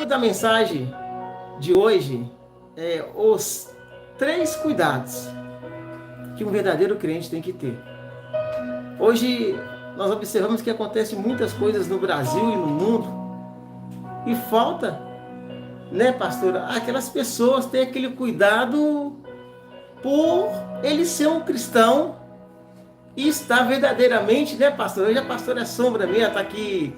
tema da mensagem de hoje é os 3 cuidados que um verdadeiro crente tem que ter. Hoje nós observamos que acontecem muitas coisas no Brasil e no mundo e falta, né, pastora, aquelas pessoas terem aquele cuidado por ele ser um cristão e estar verdadeiramente, né, pastor? Hoje a pastora é sombra minha, está aqui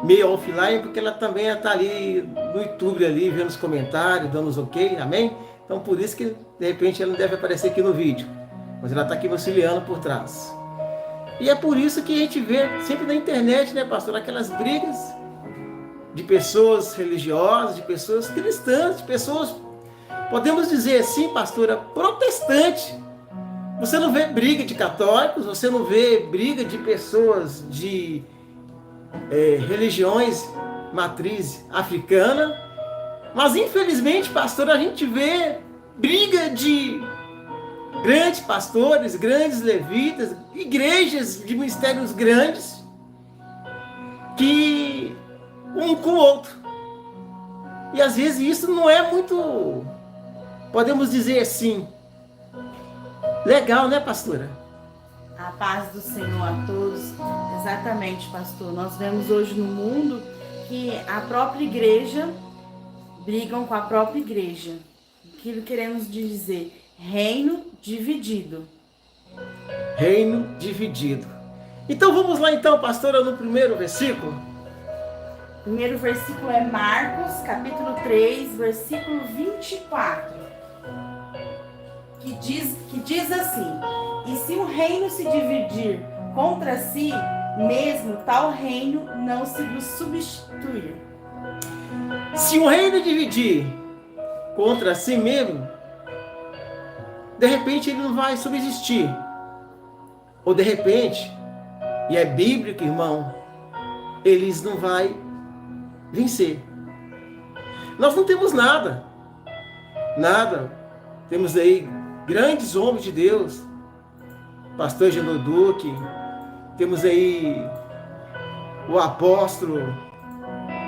meio offline, porque ela também está ali no YouTube, ali, vendo os comentários, dando os ok, amém? Então por isso que de repente ela não deve aparecer aqui no vídeo, mas ela está aqui auxiliando por trás. E é por isso que a gente vê sempre na internet, né, pastor, aquelas brigas de pessoas religiosas, de pessoas cristãs, de pessoas, podemos dizer assim, pastora, protestantes. Você não vê briga de católicos, você não vê briga de pessoas de religiões matriz africana, mas infelizmente, pastor, a gente vê briga de grandes pastores, grandes levitas, igrejas de ministérios grandes, que um com o outro. E às vezes isso não é muito, podemos dizer assim, legal, né, pastora? A paz do Senhor a todos. Exatamente, pastor. Nós vemos hoje no mundo que a própria igreja brigam com a própria igreja. Aquilo que queremos dizer, reino dividido. Reino dividido. Então vamos lá então, pastora, no primeiro versículo. O primeiro versículo é Marcos, capítulo 3, versículo 24. Que diz assim: e se um reino se dividir contra si mesmo, tal reino não se substituir. Se um reino dividir contra si mesmo, de repente ele não vai subsistir. Ou de repente, e é bíblico, irmão, eles não vai vencer. Nós não temos nada. Nada. Temos aí grandes homens de Deus, pastor Genô Duque, temos aí o apóstolo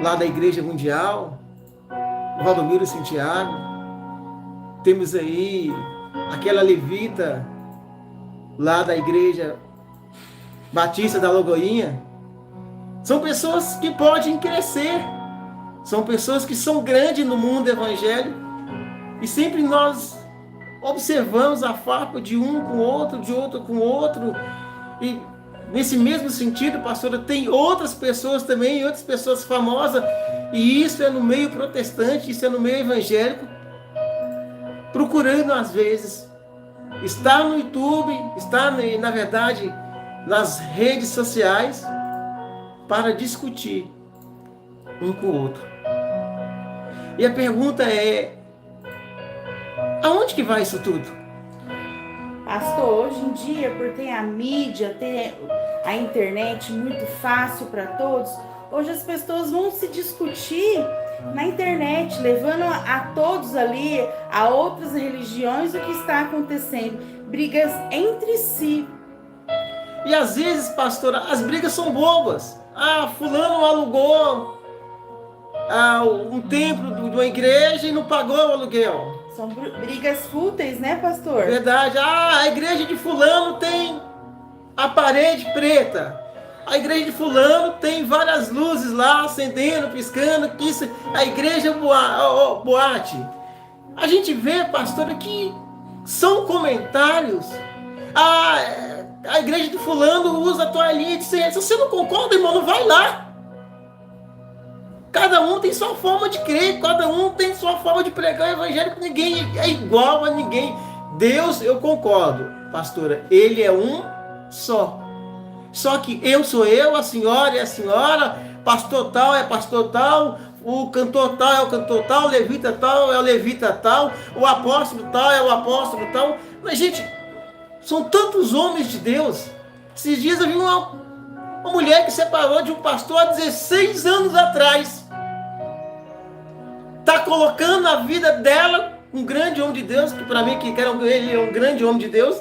lá da Igreja Mundial, Valdomiro Santiago, temos aí aquela levita lá da Igreja Batista da Lagoinha. São pessoas que podem crescer, são pessoas que são grandes no mundo evangélico, e sempre nós observamos a farpa de um com o outro, de outro com o outro, e nesse mesmo sentido, pastora, tem outras pessoas também, outras pessoas famosas, e isso é no meio protestante, isso é no meio evangélico, procurando às vezes estar no YouTube, estar na verdade nas redes sociais, para discutir um com o outro. E a pergunta é: aonde que vai isso tudo? Pastor, hoje em dia, por ter a mídia, ter a internet muito fácil para todos, hoje as pessoas vão se discutir na internet, levando a todos ali, a outras religiões, o que está acontecendo. Brigas entre si. E às vezes, pastora, as brigas são bobas. Fulano alugou um templo de uma igreja e não pagou o aluguel. São brigas fúteis, né, pastor? Verdade. A igreja de fulano tem a parede preta. A igreja de fulano tem várias luzes lá, acendendo, piscando. Que isso, a igreja boate. A gente vê, pastora, que são comentários. A igreja de fulano usa a toalhinha de ser. Se você não concorda, irmão, não vai lá. Cada um tem sua forma de crer, cada um tem sua forma de pregar o evangelho, ninguém é igual a ninguém. Deus, eu concordo, pastora, ele é um só. Só que eu sou eu, a senhora é a senhora, pastor tal é pastor tal, o cantor tal é o cantor tal, o levita tal é o levita tal, o apóstolo tal é o apóstolo tal. Mas, gente, são tantos homens de Deus. Esses dias eu vi uma mulher que separou de um pastor há 16 anos atrás. Está colocando a vida dela, um grande homem de Deus, que para mim, ele é um grande homem de Deus,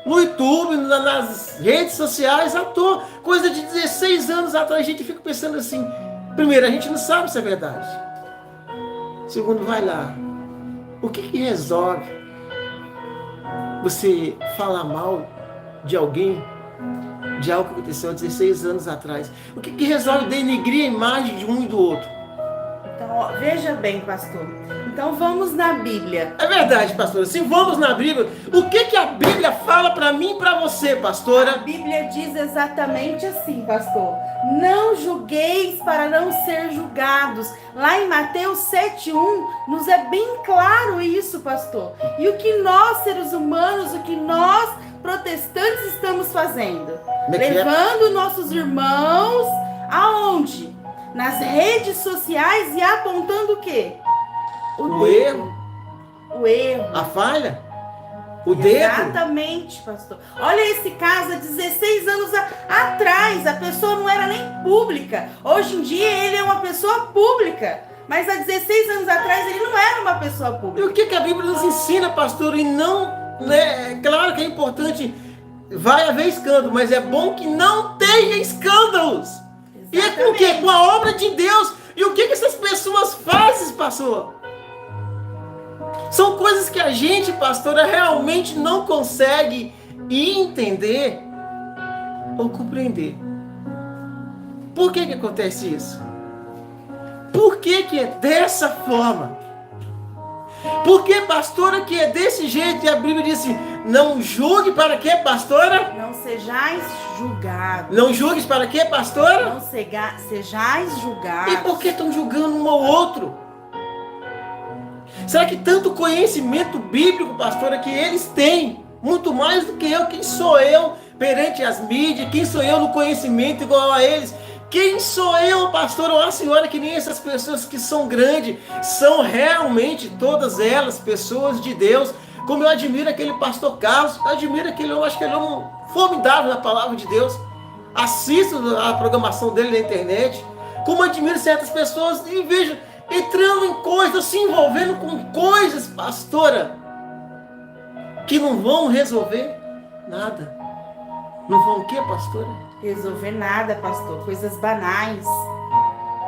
no YouTube, nas redes sociais, à toa. Coisa de 16 anos atrás, a gente fica pensando assim, primeiro, a gente não sabe se é verdade. Segundo, vai lá. O que resolve você falar mal de alguém, de algo que aconteceu há 16 anos atrás? O que resolve denegrir a imagem de um e do outro? Então, ó, veja bem, pastor. Então vamos na Bíblia. É verdade, pastora. Se vamos na Bíblia, o que a Bíblia fala para mim e para você, pastora? A Bíblia diz exatamente assim, pastor. Não julgueis para não ser julgados. Lá em Mateus 7:1 nos é bem claro isso, pastor. E o que nós, seres humanos, o que nós, protestantes, estamos fazendo? Levando nossos irmãos aonde? Nas redes sociais e apontando o quê? O erro. O erro. A falha. O dedo. Exatamente, pastor. Olha esse caso, há 16 anos atrás, a pessoa não era nem pública. Hoje em dia ele é uma pessoa pública. Mas há 16 anos atrás ele não era uma pessoa pública. E o que a Bíblia nos ensina, pastor? E não, né? É claro que é importante, vai haver escândalo, mas é bom que não tenha escândalos. Exatamente. E é com o quê? Com a obra de Deus. E o que essas pessoas fazem, pastor? São coisas que a gente, pastora, realmente não consegue entender ou compreender. Por que acontece isso? Por que é dessa forma? Por que, pastora, que é desse jeito? E a Bíblia diz assim, não julgue para quê, pastora? Não sejais julgados. Não julgues para quê, pastora? Não sejais julgados. E por que estão julgando um ao outro? Será que tanto conhecimento bíblico, pastora, que eles têm, muito mais do que eu? Quem sou eu perante as mídias? Quem sou eu no conhecimento igual a eles? Quem sou eu, pastora, ou a senhora, que nem essas pessoas que são grandes, são realmente todas elas pessoas de Deus? Como eu admiro aquele pastor Carlos, eu admiro aquele, eu acho que ele é um formidável na palavra de Deus. Assisto a programação dele na internet, como admiro certas pessoas e vejo entrando em coisas, se envolvendo com coisas, pastora, que não vão resolver nada. Não vão o quê, pastora? Resolver nada, pastor. Coisas banais.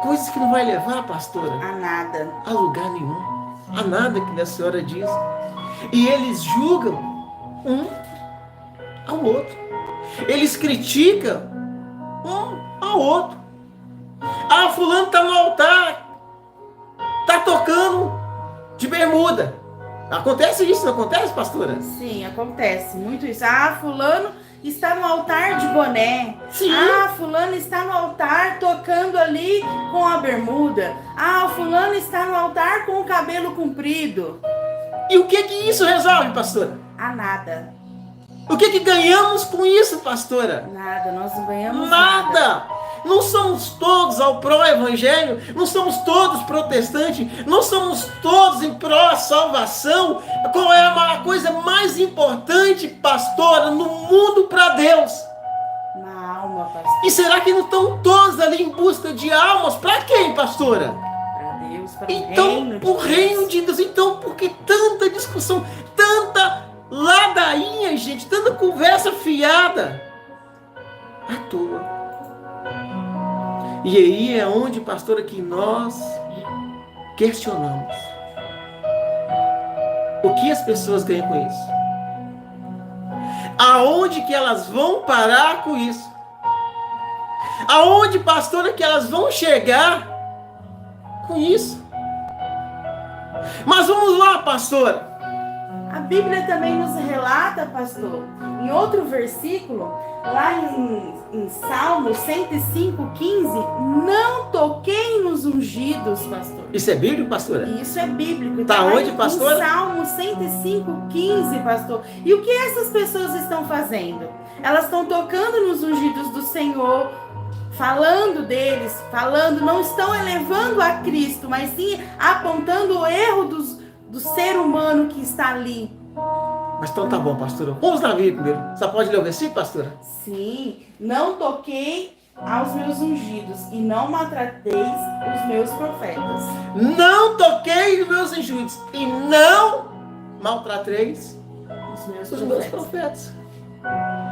Coisas que não vai levar, pastora, a nada. A lugar nenhum. A nada, que a senhora diz. E eles julgam um ao outro. Eles criticam um ao outro. Ah, fulano está no altar, está tocando de bermuda. Acontece isso, não acontece, pastora? Sim, acontece muito isso. Ah, fulano está no altar de boné. Sim. Ah, fulano está no altar tocando ali com a bermuda. Ah, fulano está no altar com o cabelo comprido. E o que isso resolve, pastora? A nada. O que ganhamos com isso, pastora? Nada, nós não ganhamos nada. Não somos todos ao pró-evangelho, não somos todos protestantes, não somos todos em pró-salvação. Qual é a coisa mais importante, pastora, no mundo para Deus? Na alma, pastor. E será que não estão todos ali em busca de almas? Para quem, pastora? Para Deus, para o reino de Deus. O reino de Deus. Então, por que tanta discussão, tanta ladainha, gente, tanta conversa fiada? À toa. E aí é onde, pastora, que nós questionamos. O que as pessoas ganham com isso? Aonde que elas vão parar com isso? Aonde, pastora, que elas vão chegar com isso? Mas vamos lá, pastora. A Bíblia também nos relata, pastor, em outro versículo, lá em Salmo 105:15, não toquei nos ungidos, pastor. Isso é bíblico, pastora? Isso é bíblico. Tá onde, pastora? Em Salmo 105:15, pastor. E o que essas pessoas estão fazendo? Elas estão tocando nos ungidos do Senhor, falando deles, não estão elevando a Cristo, mas sim apontando o erro do ser humano que está ali. Mas então tá bom, pastora. Vamos na Bíblia primeiro. Você pode ler o versículo, pastora? Sim. Não toquei aos meus ungidos e não maltrateis os meus profetas. Não toquei os meus ungidos e não maltrateis os meus profetas.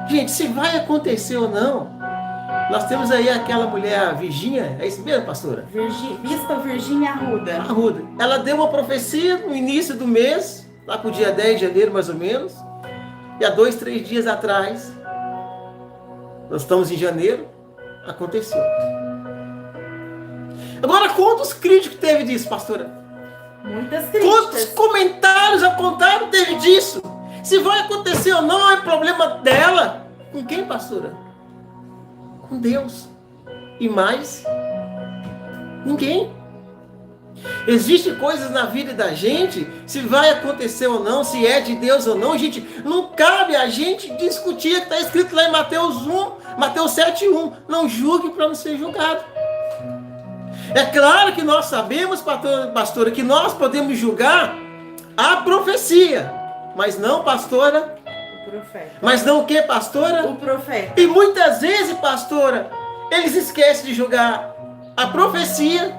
Gente, se vai acontecer ou não, Nós temos aí aquela mulher, a Virgínia, é isso mesmo, pastora? Bispa Virgínia Arruda. Arruda. Ela deu uma profecia no início do mês, lá pro dia 10 de janeiro, mais ou menos. E há 2, 3 dias atrás, nós estamos em janeiro, aconteceu. Agora, quantos críticos teve disso, pastora? Muitas Quantos críticas. comentários ao contrário teve disso? Se vai acontecer ou não, é problema dela. Com quem, pastora? Com Deus. E mais? Ninguém. Existem coisas na vida da gente, se vai acontecer ou não, se é de Deus ou não, gente, não cabe a gente discutir, está escrito lá em Mateus 7:1, não julgue para não ser julgado. É claro que nós sabemos, pastora, que nós podemos julgar a profecia, mas não, pastora? O profeta. Mas não o que, pastora? O profeta. E muitas vezes, pastora, eles esquecem de julgar a profecia.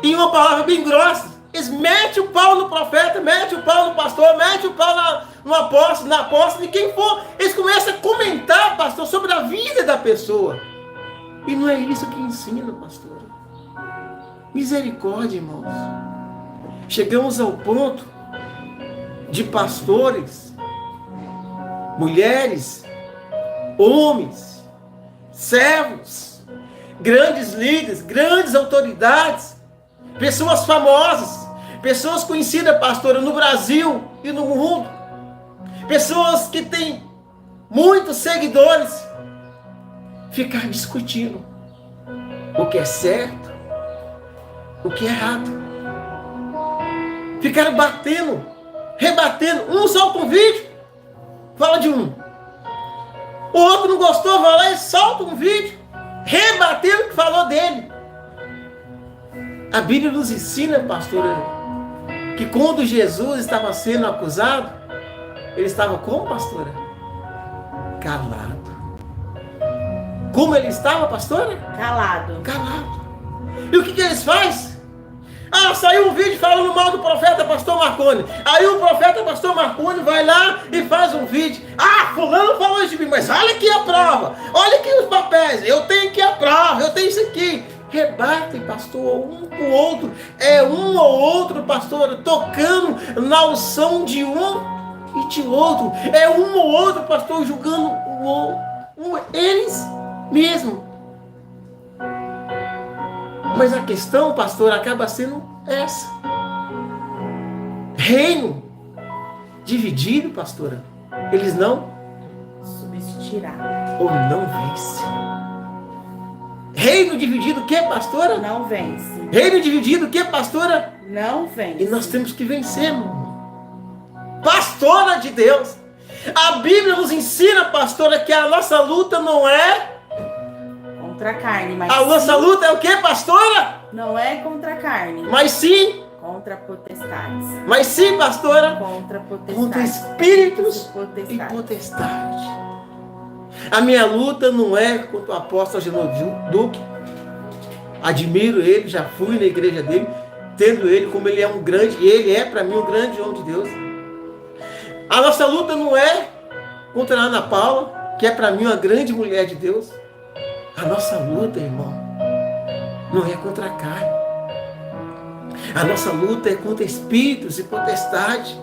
Em uma palavra bem grossa, eles metem o pau no profeta, metem o pau no pastor, metem o pau no apóstolo, na apóstola, de quem for. Eles começam a comentar, pastor, sobre a vida da pessoa. E não é isso que ensina, pastor. Misericórdia, irmãos. Chegamos ao ponto de pastores, mulheres, homens, servos, grandes líderes, grandes autoridades, pessoas famosas, pessoas conhecidas, pastora, no Brasil e no mundo, pessoas que têm muitos seguidores, ficar discutindo o que é certo, o que é errado, ficar batendo, rebatendo, um solta um vídeo, fala de um, o outro não gostou, vai lá e solta um vídeo, rebatendo o que falou dele. A Bíblia nos ensina, pastora, que quando Jesus estava sendo acusado, ele estava como, pastora? Calado. Como ele estava, pastora? Calado. Calado. E o que eles fazem? Saiu um vídeo falando mal do profeta pastor Marconi. Aí o profeta pastor Marconi vai lá e faz um vídeo. Fulano falou isso de mim, mas olha aqui a prova. Olha aqui os papéis. Eu tenho aqui a prova, eu tenho isso aqui. Rebatem, pastor, um com o outro. É um ou outro, pastor, tocando na unção de um e de outro. É um ou outro, pastor, julgando eles mesmos. Mas a questão, pastor, acaba sendo essa. Reino dividido, pastora, eles não subsistirá ou não vencem. Reino dividido o que, pastora? Não vence. Reino dividido o que, pastora? Não vence. E nós temos que vencer, irmão. Pastora de Deus. A Bíblia nos ensina, pastora, que a nossa luta não é contra a carne, mas a nossa luta é o que, pastora? Não é contra a carne. Mas sim. Contra potestades. Mas sim, pastora. Contra potestades. Contra espíritos e potestades. A minha luta não é contra o apóstolo Agenor Duque. Admiro ele, já fui na igreja dele, tendo ele como ele é um grande, e ele é para mim um grande homem de Deus. A nossa luta não é contra a Ana Paula, que é para mim uma grande mulher de Deus. A nossa luta, irmão, não é contra a carne. A nossa luta é contra espíritos e potestades.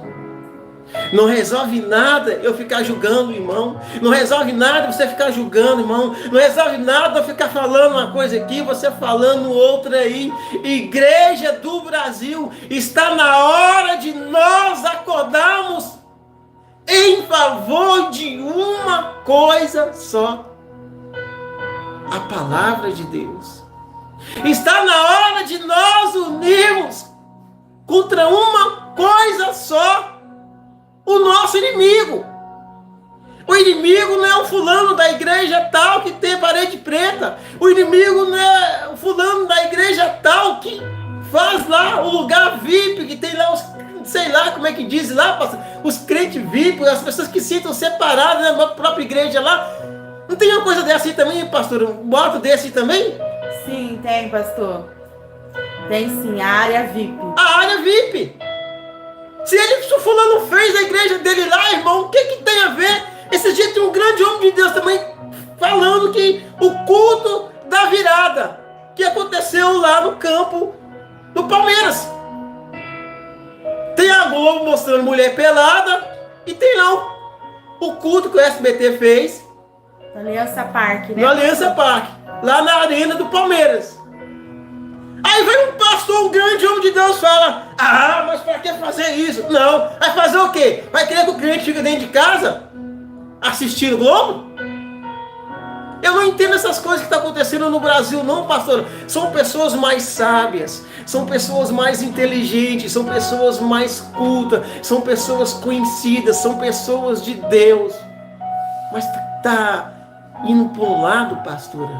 Não resolve nada eu ficar julgando, irmão. Não resolve nada você ficar julgando, irmão. Não resolve nada eu ficar falando uma coisa aqui, você falando outra aí. Igreja do Brasil, está na hora de nós acordarmos em favor de uma coisa só: a palavra de Deus. Está na hora de nós unirmos contra uma coisa só: o nosso inimigo. O inimigo não é o fulano da igreja tal que tem parede preta. O inimigo não é o fulano da igreja tal que faz lá o lugar VIP, que tem lá os, sei lá como é que diz lá, os crentes VIP, as pessoas que se sintam separadas na própria igreja lá. Não tem uma coisa dessa aí também, pastor? Um boato desse também? Sim, tem, pastor. Tem sim, a área VIP. A área VIP. Se o fulano fez a igreja dele lá, irmão, o que tem a ver? Esse dia tem um grande homem de Deus também falando que o culto da virada que aconteceu lá no campo do Palmeiras. Tem a Globo mostrando mulher pelada e tem lá o culto que o SBT fez No Aliança Parque, né? no Aliança Parque, lá na arena do Palmeiras. Aí vem um pastor, um grande homem de Deus, fala: ah, mas para que fazer isso? Não, vai fazer o quê? Vai querer que o crente fique dentro de casa assistindo Globo? Eu não entendo essas coisas que estão acontecendo no Brasil, não, pastor. São pessoas mais sábias, são pessoas mais inteligentes, são pessoas mais cultas, são pessoas conhecidas, são pessoas de Deus. Mas está indo para um lado, pastora,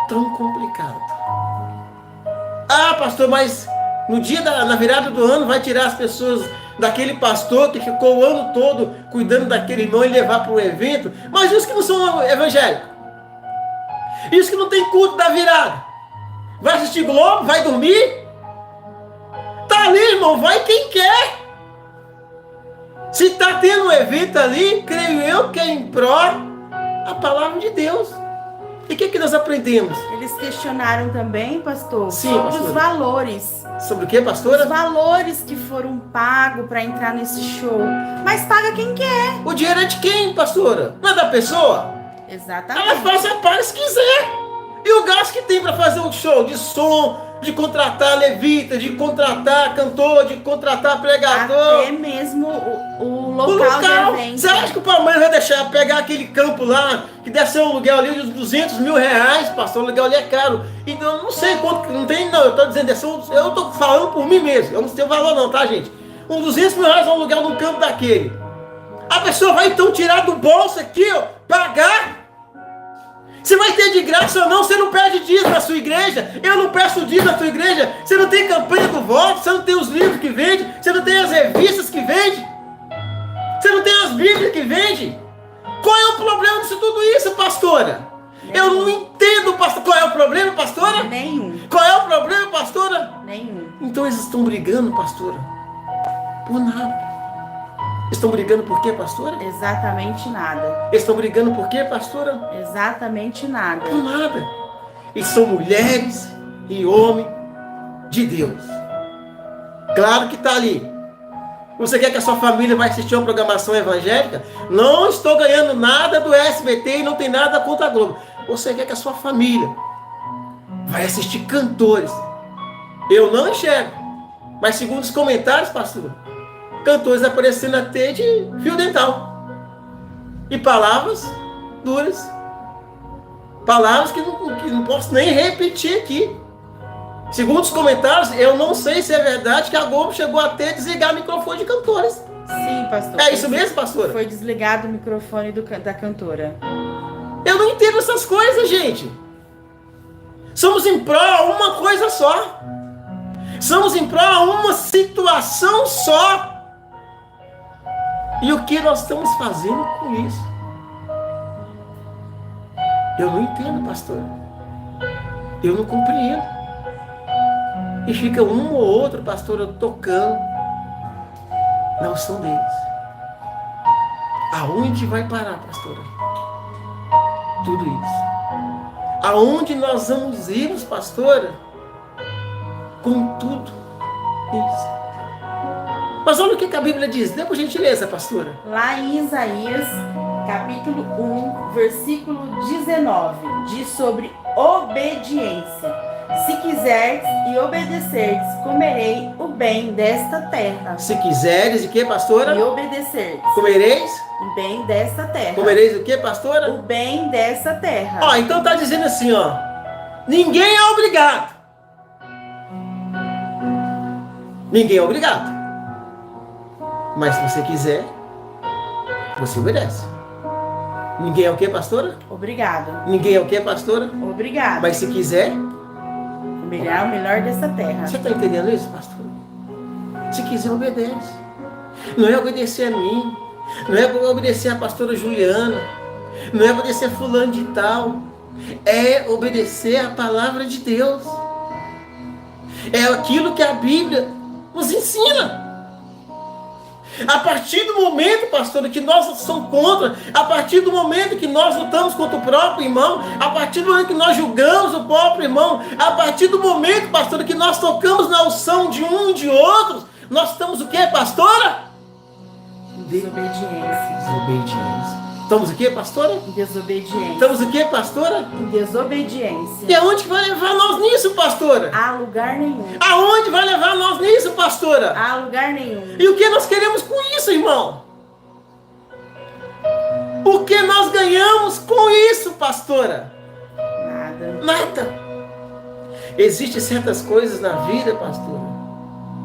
tão complicado. Ah, pastor, mas no dia na virada do ano vai tirar as pessoas daquele pastor que ficou o ano todo cuidando daquele irmão e levar para o evento. Mas os que não são evangélicos, e os que não tem culto da virada, vai assistir Globo, vai dormir? Tá ali, irmão, vai quem quer. Se está tendo um evento ali, creio eu que é em pró a palavra de Deus. E o que nós aprendemos? Eles questionaram também, pastor, Sim, sobre pastora. os valores. Sobre o que, pastora? Os valores que foram pagos para entrar nesse show. Mas paga quem quer. O dinheiro é de quem, pastora? Não é da pessoa? Ela Exatamente. faz a parte se quiser. E o gasto que tem para fazer um show de som, de contratar levita, de contratar cantor, de contratar pregador. Até mesmo o O local de local. evento. Você acha que o Palmeiras vai deixar pegar aquele campo lá, que deve ser um aluguel ali de R$200 mil, pastor? O aluguel ali é caro. Então eu não sei quanto, não tem, não. Eu tô dizendo, eu tô falando por mim mesmo. Eu não sei o valor, não, tá, gente? Uns R$200 mil é um aluguel num campo daquele. A pessoa vai então tirar do bolso aqui, ó, pagar. Você vai ter de graça ou não? Você não pede dízimo na sua igreja? Eu não peço dízimo na sua igreja? Você não tem campanha do voto? Você não tem os livros que vende? Você não tem as revistas que vende? Você não tem as bíblias que vende? Qual é o problema disso tudo isso, pastora? Eu não entendo, pastor. Qual é o problema, pastora? Nenhum. Qual é o problema, pastora? Nenhum. Então eles estão brigando, pastora, por nada. Estão brigando por quê, pastora? Exatamente nada. Eles estão brigando por quê, pastora? Exatamente nada. Por nada. E são mulheres e homens de Deus. Claro que está ali. Você quer que a sua família vai assistir uma programação evangélica? Não estou ganhando nada do SBT e não tem nada contra a Globo. Você quer que a sua família vai assistir cantores? Eu não enxergo. Mas segundo os comentários, pastor, cantores aparecendo até de fio dental. E palavras duras. Palavras que não posso nem repetir aqui. Segundo os comentários, eu não sei se é verdade que a Globo chegou até a desligar o microfone de cantores. Sim, pastor. É isso mesmo, pastora? Foi desligado o microfone da cantora. Eu não entendo essas coisas, gente. Somos em prol a uma coisa só. Somos em prol a uma situação só. E o que nós estamos fazendo com isso? Eu não entendo, pastor. Eu não compreendo. E fica um ou outro, pastor, tocando na unção deles. Aonde vai parar, pastora? Tudo isso. Aonde nós vamos ir, pastora? Com tudo isso. Mas olha o que a Bíblia diz. Dê por gentileza, pastora. Lá em Isaías, capítulo 1, versículo 19, diz sobre obediência. Se quiseres e obedecerdes, comerei o bem desta terra. Se quiseres, e que, pastora? E obedecerdes. Comereis? O bem desta terra. Comereis o que, pastora? O bem desta terra. Ó, então tá dizendo assim, ó. Ninguém é obrigado. Ninguém é obrigado. Mas se você quiser, você obedece. Ninguém é o que, pastora? Obrigado. Ninguém é o que, pastora? Obrigado. Mas se quiser, comerá o melhor desta terra. você está entendendo isso, pastor? Se quiser, obedece. Não é obedecer a mim. Não é obedecer a pastora Juliana. Não é obedecer a fulano de tal. É obedecer a palavra de Deus. É aquilo que a Bíblia nos ensina. A partir do momento, pastor, que nós somos contra, a partir do momento que nós lutamos contra o próprio irmão, a partir do momento que nós julgamos o próprio irmão, a partir do momento, pastor, que nós tocamos na unção de um e de outros, nós estamos o quê, pastora? Desobediência. Desobediência. Estamos o quê, pastora? Desobediência. Estamos o quê, pastora? Desobediência. E aonde que vai levar nós nisso, pastora? A lugar nenhum. Aonde vai levar nós nisso, pastora? A lugar nenhum. E o que nós queremos com isso, irmão? O que nós ganhamos com isso, pastora? Nada. Nada. Existem certas coisas na vida, pastora,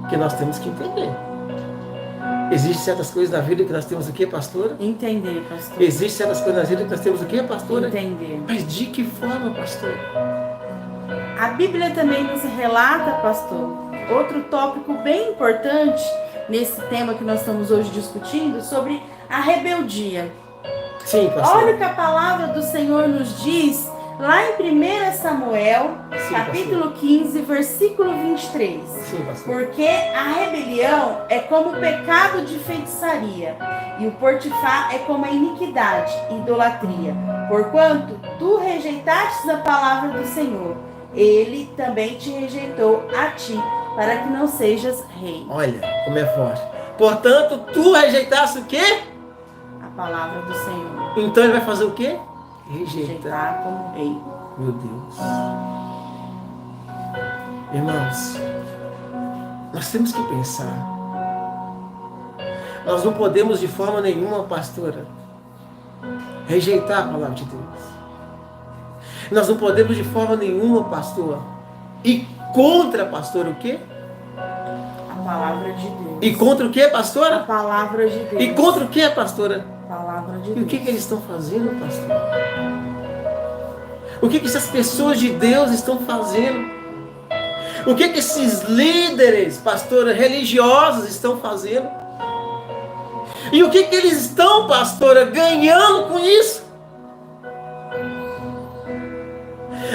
que nós temos que entender. Existem certas coisas na vida que nós temos o quê, pastora? Entender, pastor. Existem certas coisas na vida que nós temos o quê, pastora? Entender. Mas de que forma, pastora? A Bíblia também nos relata, pastor, outro tópico bem importante nesse tema que nós estamos hoje discutindo, sobre a rebeldia. Sim, pastor. Olha o que a palavra do Senhor nos diz lá em 1 Samuel, Sim, capítulo 15, versículo 23. Sim, pastor. Porque a rebelião é como o pecado de feitiçaria, e o portifar é como a iniquidade, idolatria. Porquanto tu rejeitastes a palavra do Senhor, ele também te rejeitou a ti, para que não sejas rei. Olha como é forte. Portanto, tu rejeitaste o quê? A palavra do Senhor. Então ele vai fazer o quê? Rejeitar. Rejeitar como rei. Meu Deus. Irmãos, nós temos que pensar. Nós não podemos de forma nenhuma, pastora, rejeitar a palavra de Deus. Nós não podemos de forma nenhuma, pastor, ir contra, pastor, o quê? A palavra de Deus. E contra o quê, A pastora? palavra de Deus. E contra o quê, pastora? A palavra de E o Deus. que eles estão fazendo, pastor? O que essas pessoas de Deus estão fazendo? O que esses líderes, pastora, religiosos estão fazendo? E o que eles estão, pastora, ganhando com isso?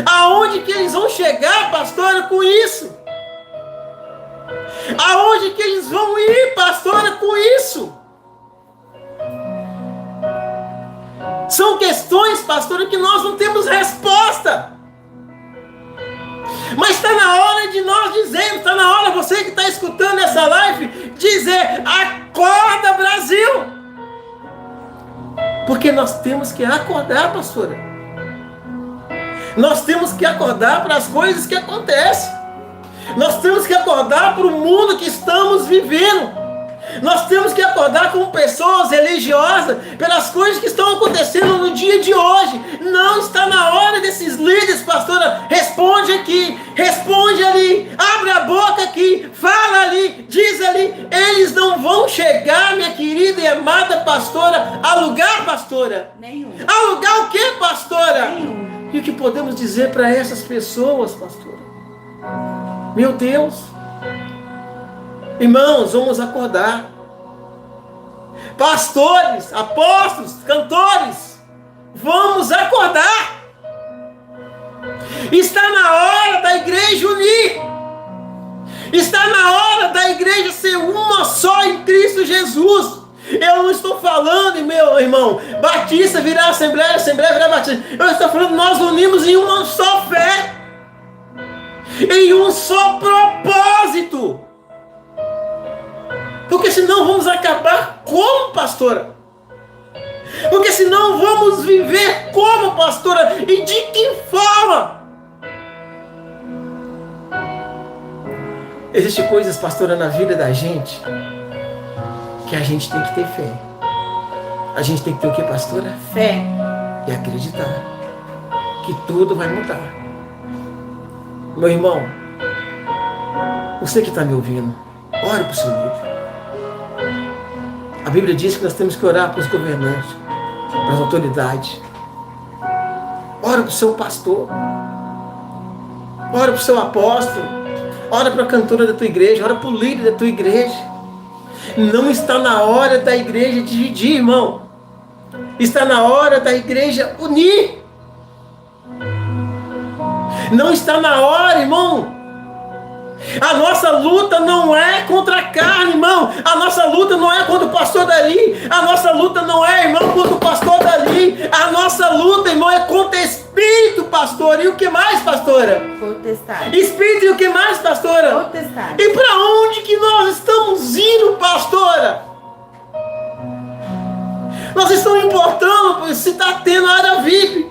Aonde que eles vão chegar, pastora, com isso? Aonde que eles vão ir, pastora, com isso? São questões, pastora, que nós não temos resposta. Mas está na hora de nós dizermos, está na hora, você que está escutando essa live, dizer: acorda, Brasil! Porque nós temos que acordar, pastora. Nós temos que acordar para as coisas que acontecem. Nós temos que acordar para o mundo que estamos vivendo. Nós temos que acordar como pessoas religiosas pelas coisas que estão acontecendo no dia de hoje. Não está na hora desses líderes, pastora. Responde aqui, responde ali, abre a boca aqui, fala ali, diz ali. Eles não vão chegar, minha querida e amada pastora, a lugar, pastora. Nenhum. A lugar o que, pastora? Nenhum. E o que podemos dizer para essas pessoas, pastora? Meu Deus. Irmãos, vamos acordar. Pastores, apóstolos, cantores, vamos acordar. Está na hora da igreja unir. Está na hora da igreja ser uma só em Cristo Jesus. Eu não estou falando, meu irmão, Batista virar Assembleia, Assembleia virar Batista. Eu estou falando, nós unimos em uma só fé, em um só propósito. Porque senão vamos acabar como, pastora? Porque senão vamos viver como, pastora? E de que forma? Existem coisas, pastora, na vida da gente que a gente tem que ter fé. A gente tem que ter o que, pastora? Fé. E acreditar que tudo vai mudar. Meu irmão, você que está me ouvindo, ore para o seu líder. A Bíblia diz que nós temos que orar para os governantes, para as autoridades. Ora para o seu pastor. Ora para o seu apóstolo. Ora para a cantora da tua igreja. Ora para o líder da tua igreja. Não está na hora da igreja dividir, irmão. Está na hora da igreja unir. Não está na hora, irmão, A nossa luta não é contra a carne, irmão. A nossa luta não é contra o pastor dali. A nossa luta não é, irmão, contra o pastor dali. A nossa luta, irmão, é contra espírito, pastor. E o que mais, pastora? Potestade. Espírito e o que mais, pastora? Potestade. E para onde que nós estamos indo, pastora? Nós estamos importando se está tendo área VIP.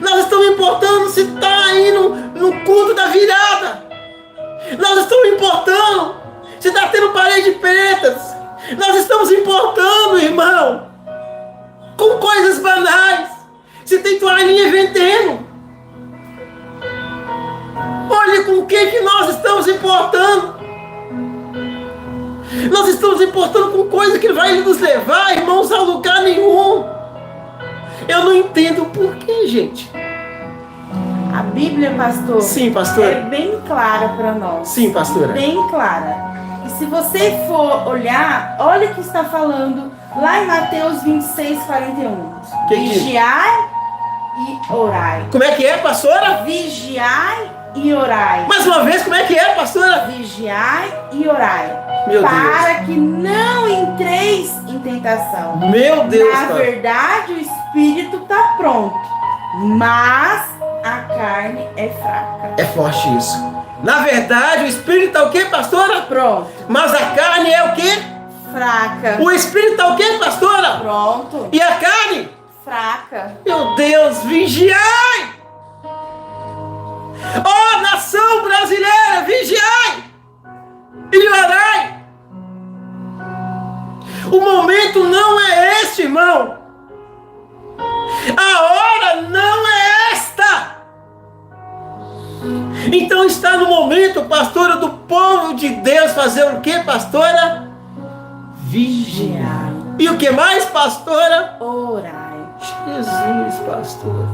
Nós estamos importando se está indo no culto da virada. Nós estamos importando se está tendo parede pretas. Nós estamos importando, irmão, com coisas banais. Se tem toalhinha vendendo. Olha com o que nós estamos importando. Nós estamos importando com coisa que vai nos levar, irmãos, a lugar nenhum. Eu não entendo o porquê, gente. A Bíblia, pastor, Sim, pastora. é bem clara para nós. Sim, pastora. Bem clara. E se você for olhar, olha o que está falando lá em Mateus 26, 41. Que diz? Vigiai e orai. Como é que é, pastora? Vigiai e orai. Mais uma vez, como é que é, pastora? Vigiai e orai. Meu para que não entreis em tentação. Meu Deus, Na cara. verdade, o espírito está pronto, mas a carne é fraca. É forte isso. Na verdade, o espírito é o que, pastora? Pronto. Mas a carne é o que? Fraca. O espírito é o que, pastora? Pronto. E a carne? Fraca. Meu Deus, vigiai! Ó, nação brasileira, vigiai! E orai! O momento não é este, irmão. A hora não é esta. Então está no momento, pastora, do povo de Deus fazer o que, pastora? Vigiar. E o que mais, pastora? Orai. Jesus, pastor.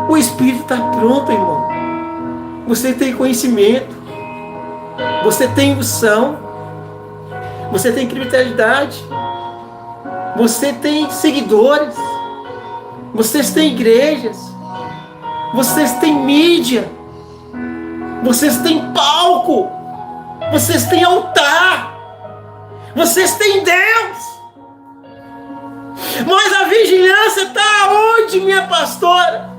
O Espírito está pronto, irmão. Você tem conhecimento. Você tem unção. Você tem criatividade. Você tem seguidores. Vocês têm igrejas. Vocês têm mídia. Vocês têm palco. Vocês têm altar. Vocês têm Deus. Mas a vigilância está aonde, minha pastora?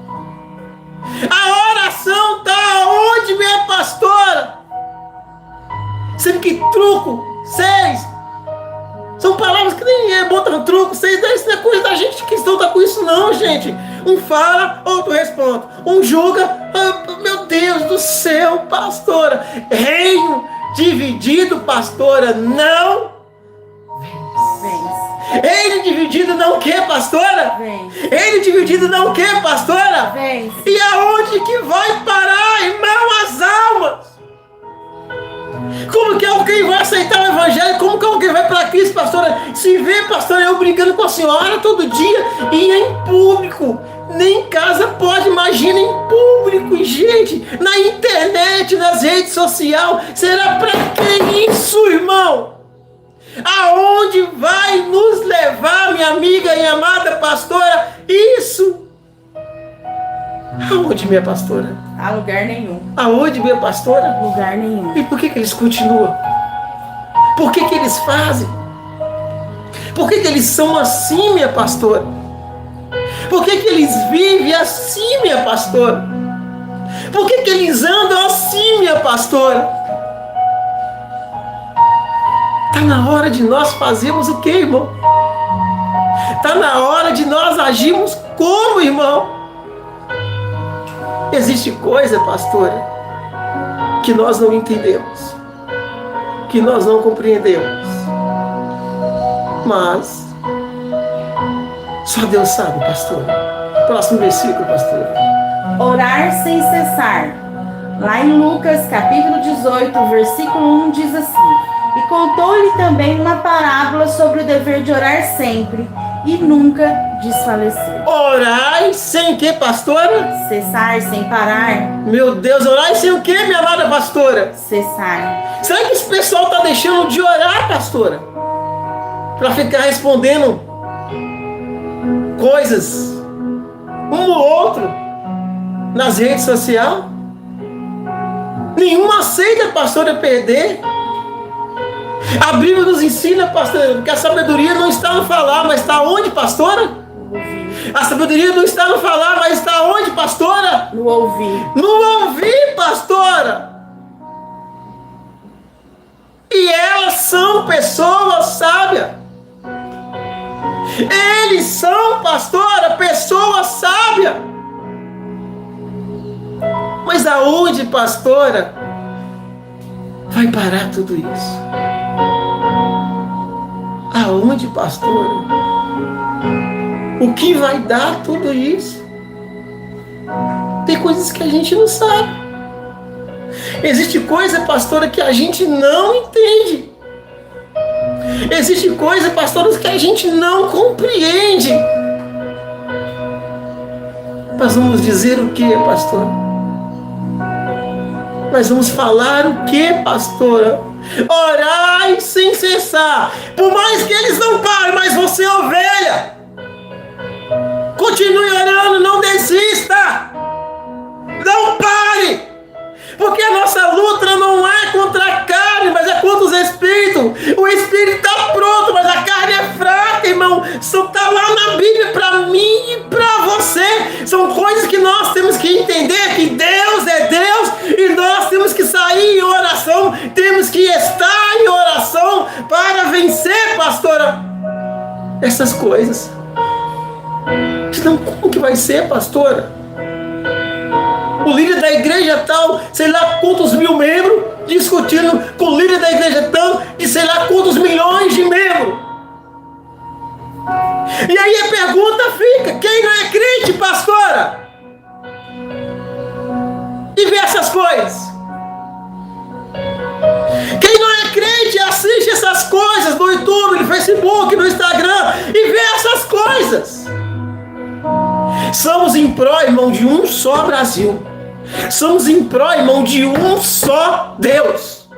A oração está aonde, minha pastora? Sendo que truco, 6, são palavras que nem é, botam truco, 6, isso não é coisa da gente, cristão tá com isso não, gente. Um fala, outro responde. Um julga, meu Deus do céu, pastora. Reino dividido, pastora, não Vence. Reino dividido não quer, pastora? Vence. Reino dividido não quer, pastora? Vence. E aonde que vai parar, irmão, as almas? Como que alguém vai aceitar o evangelho? Como que alguém vai para Cristo, pastora? Se vê, pastora, eu brigando com a senhora todo dia e em público. Nem em casa pode, imagina em público, gente, na internet, nas redes sociais. Será para que isso, irmão? Aonde vai nos levar, minha amiga e amada pastora, isso? Aonde, minha pastora? A lugar nenhum. Aonde, minha pastora? Lugar nenhum. E por que eles continuam? Por que eles fazem? Por que eles são assim, minha pastora? Por que eles vivem assim, minha pastora? Por que eles andam assim, minha pastora? Está na hora de nós fazermos o que, irmão? Está na hora de nós agirmos como, irmão? Existe coisa, pastora, que nós não entendemos, que nós não compreendemos. Mas só Deus sabe, pastora. Próximo versículo, pastora. Orar sem cessar. Lá em Lucas, capítulo 18, versículo 1, diz assim: E contou-lhe também uma parábola sobre o dever de orar sempre e nunca desfalecer. Orai sem que, pastora? Cessar, sem parar. Meu Deus, orai sem o que, minha amada pastora? Cessar. Será que esse pessoal está deixando de orar, pastora? Para ficar respondendo coisas um ou outro nas redes sociais? Nenhuma aceita, pastora, perder. A Bíblia nos ensina, pastora, que a sabedoria não está no falar, mas está onde, pastora? A sabedoria não está no falar, mas está onde, pastora? No ouvir. No ouvir, pastora. E elas são pessoas sábias. Eles são, pastora, pessoas sábias. Mas aonde, pastora, vai parar tudo isso? Aonde, pastora? O que vai dar tudo isso? Tem coisas que a gente não sabe. Existe coisa, pastora, que a gente não entende. Existe coisa, pastora, que a gente não compreende. Nós vamos dizer o que, pastora? Nós vamos falar o que, pastora? Orai sem cessar. Por mais que eles não parem, mas você, ovelha, continue orando, não desista. Não pare. Porque a nossa luta não é contra a carne, mas é contra os espíritos. O espírito está pronto, mas a carne é fraca, irmão. Isso está lá na Bíblia para mim e para você. São coisas que nós temos que entender, que Deus é Deus e nós temos que sair em oração, temos que estar em oração para vencer, pastora, essas coisas. Então, como que vai ser, pastora? O líder da igreja tal, sei lá quantos mil membros, discutindo com o líder da igreja tal, de sei lá quantos milhões de membros. E aí a pergunta fica: quem não é crente, pastora, e vê essas coisas? Quem não é crente assiste essas coisas no YouTube, no Facebook, no Instagram e vê essas coisas. Somos em pró, irmão, de um só Brasil. Somos em pró, irmão, de um só Deus.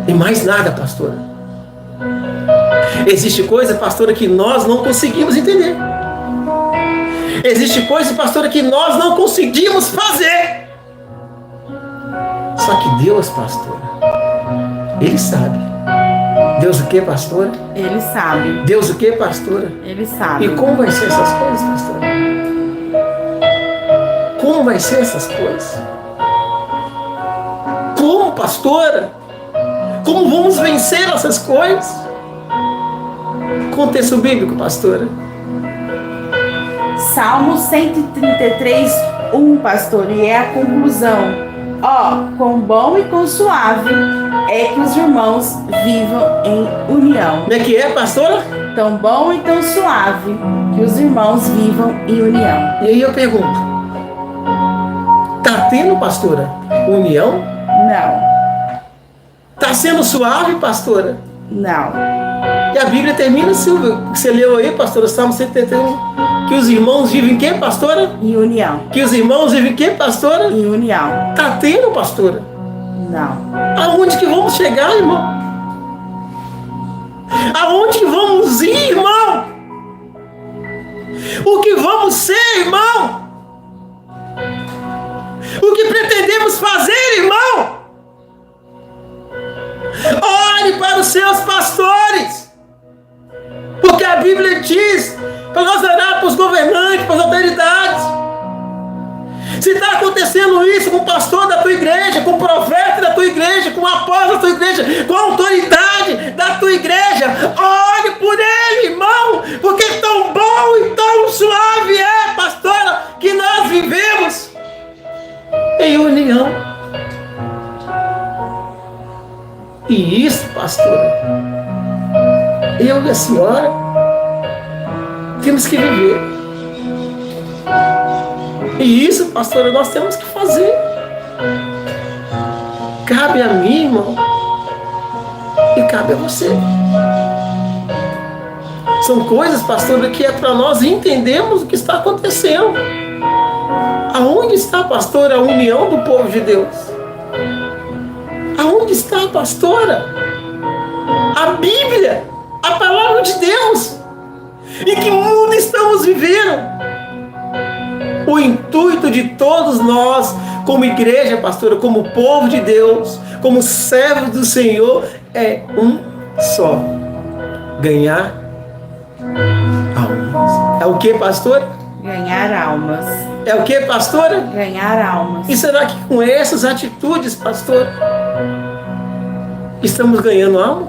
E mais nada, pastora. Existe coisa, pastora, que nós não conseguimos entender. Existe coisa, pastora, que nós não conseguimos fazer. Só que Deus, pastora, Ele sabe. Deus o que, pastora? Ele sabe. Deus o que, pastora? Ele sabe. E como vai ser essas coisas, pastora? Como vai ser essas coisas? Como, pastora? Como vamos vencer essas coisas? Contexto bíblico, pastora. Salmo 133, 1, pastor, e é a conclusão. Quão bom e quão suave é que os irmãos vivam em união. Como é que é, pastora? Tão bom e tão suave que os irmãos vivam em união. E aí eu pergunto: tá tendo, pastora, união? Não. Tá sendo suave, pastora? Não. E a Bíblia termina, Silvia, que você leu aí, pastora, Salmo 131, que os irmãos vivem em quê, pastora? Em união. Que os irmãos vivem em quê, pastora? Em união. Tá tendo, pastora? Não. Aonde que vamos chegar, irmão? Aonde que vamos ir, irmão? O que vamos ser, irmão? O que pretendemos fazer, irmão? Ore para os seus pastores, porque a Bíblia diz para nós orar para os governantes, para as autoridades. Se está acontecendo isso com o pastor da tua igreja, com o profeta da tua igreja, com o apóstolo da tua igreja, com a autoridade da tua igreja, ore por ele, irmão, porque tão bom e tão suave é, pastora, que nós vivemos em união. E isso, pastora, eu e a senhora temos que viver. E isso, pastora, nós temos que fazer. Cabe a mim, irmão, e cabe a você. São coisas, pastora, que é para nós entendermos o que está acontecendo. Aonde está, pastora, a união do povo de Deus? Aonde está, pastora, a Bíblia, a palavra de Deus? Em que mundo estamos vivendo? O intuito de todos nós, como igreja, pastora, como povo de Deus, como servos do Senhor, é um só: ganhar almas. É o que, pastora? Ganhar almas. É o que, pastora? Ganhar almas. E será que com essas atitudes, pastor, estamos ganhando alma?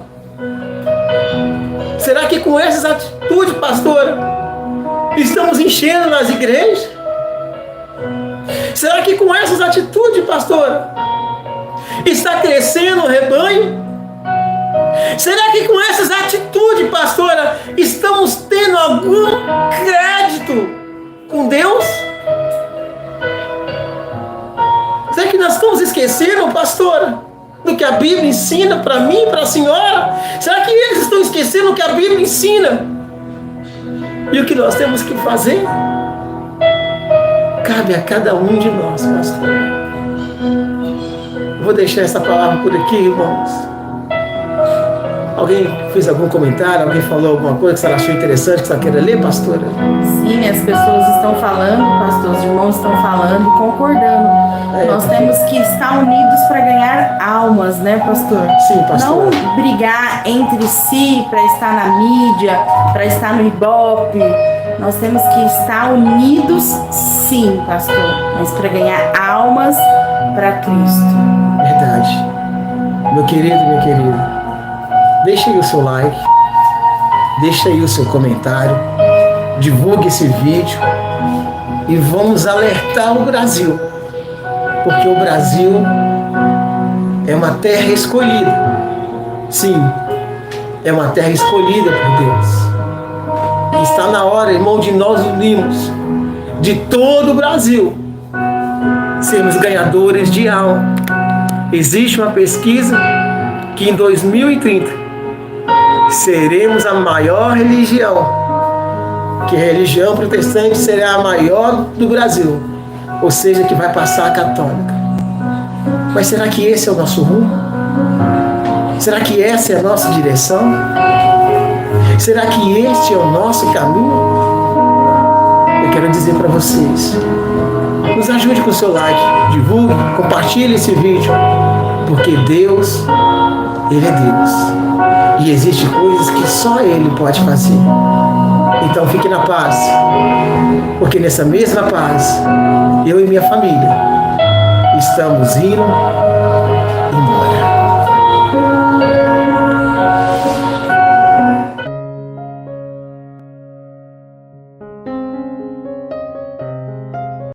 Será que com essas atitudes, pastora, estamos enchendo nas igrejas? Será que com essas atitudes, pastora, está crescendo o rebanho? Será que com essas atitudes, pastora, estamos tendo algum crédito com Deus? Será que nós estamos esquecendo, pastora, do que a Bíblia ensina para mim e para a senhora? Será que eles estão esquecendo o que a Bíblia ensina? E o que nós temos que fazer? Cabe a cada um de nós, pastor. Vou deixar essa palavra por aqui, irmãos. Alguém fez algum comentário? Alguém falou alguma coisa que você achou interessante, que você queira ler, pastora? Sim, as pessoas estão falando, pastor, os irmãos estão falando e concordando. Nós temos que estar unidos para ganhar almas, né, pastor? Sim, pastor. Não brigar entre si para estar na mídia, para estar no Ibope. Nós temos que estar unidos, sim, pastor, mas para ganhar almas para Cristo. Verdade. Meu querido, minha querida, deixa aí o seu like, deixa aí o seu comentário, divulgue esse vídeo e vamos alertar o Brasil, porque o Brasil é uma terra escolhida. Sim, é uma terra escolhida por Deus. Está na hora, irmão, de nós unirmos de todo o Brasil, sermos ganhadores de alma. Existe uma pesquisa que em 2030 seremos a maior religião, que a religião protestante será a maior do Brasil, ou seja, que vai passar a católica. Mas será que esse é o nosso rumo? Será que essa é a nossa direção? Será que este é o nosso caminho? Eu quero dizer para vocês, nos ajude com o seu like, divulgue, compartilhe esse vídeo, porque Deus, Ele é Deus. E existem coisas que só Ele pode fazer. Então fique na paz, porque nessa mesma paz, eu e minha família estamos indo